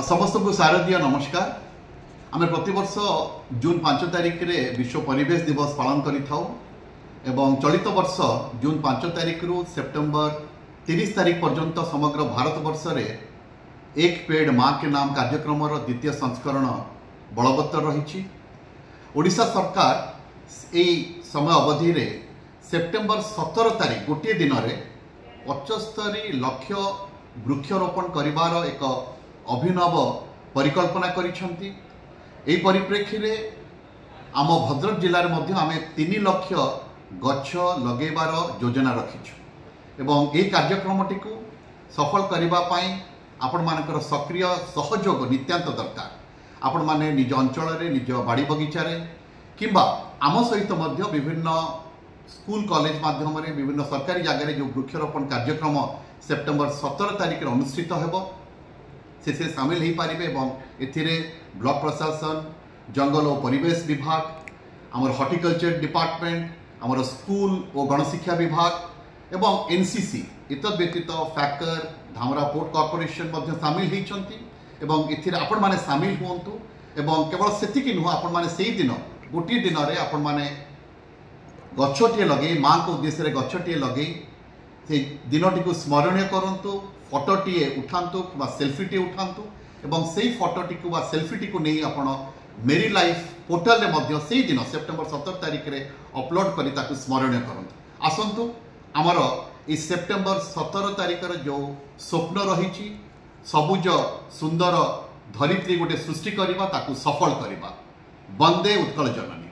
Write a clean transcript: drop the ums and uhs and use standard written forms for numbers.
समस्त को शारदीय नमस्कार। आम प्रतिवर्ष जून 5 तारिख में विश्व परिवेश दिवस पालन करिथाउ। चलित वर्ष जून 5 तारिख रु सेप्टेम्बर 30 तारिख पर्यंत समग्र भारत वर्ष में एक पेड़ माँ के नाम कार्यक्रम द्वितीय संस्करण बलवत्तर रही। ओडिशा सरकार यही समय अवधि रे सेप्टेम्बर 17 तारिख गोटे दिन में 75 लाख वृक्षरोपण करिवार एक अभिनव परिकल्पना करिसेंती। एही परिप्रेक्षी रे आम भद्रक जिले में आम 3 लाख गछ लगेबार योजना रखीछु एवं यही कार्यक्रमटी को सफल करने आपण मानकर सक्रिय सहयोग नित्यांत दरकार। आपण माने निज अंचल रे निज बाड़ी बगीचा रे किंबा आम सहित मध्य विभिन्न स्कूल कॉलेज माध्यम रे विभिन्न सरकारी जगह जो वृक्षरोपण कार्यक्रम सेप्टेम्बर 17 तारिख में अनुष्ठित हेबो से सामिल हो पारे। एथिरे ब्लॉक प्रशासन, जंगल और परिवेश विभाग, आमर हॉर्टिकल्चर डिपार्टमेंट, आमर स्कूल और गणशिक्षा विभाग एवं एनसीसी एतद व्यतीत फैकर धामरा पोर्ट कॉर्पोरेशन सामिल होती। एथिरे आपण माने सामिल हुंतु एवं केवल सेतिकी नुह आपण माने सेही दिन गोटे दिन रे आपण माने गछटिए लगे माँ को उद्देश्य रे गछटिए लगे से दिनटी को स्मरणीय करंतु। फोटोटीए उठातु कि सेल्फीटे उठातु एवं से फोटोटी को सेल्फीटी को नहीं आपण मेरी लाइफ पोर्टल रे मध्य से दिन सेप्टेम्बर 17 तारिख रे अपलोड करी ताकु स्मरणीय करंतु। आसंतु आमर इस सेप्टेम्बर 17 तारिख जो स्वप्न रही सबुज सुंदर धरित्री गोटे सृष्टि करवा ताकु सफल करवा। वंदे उत्कल जननी।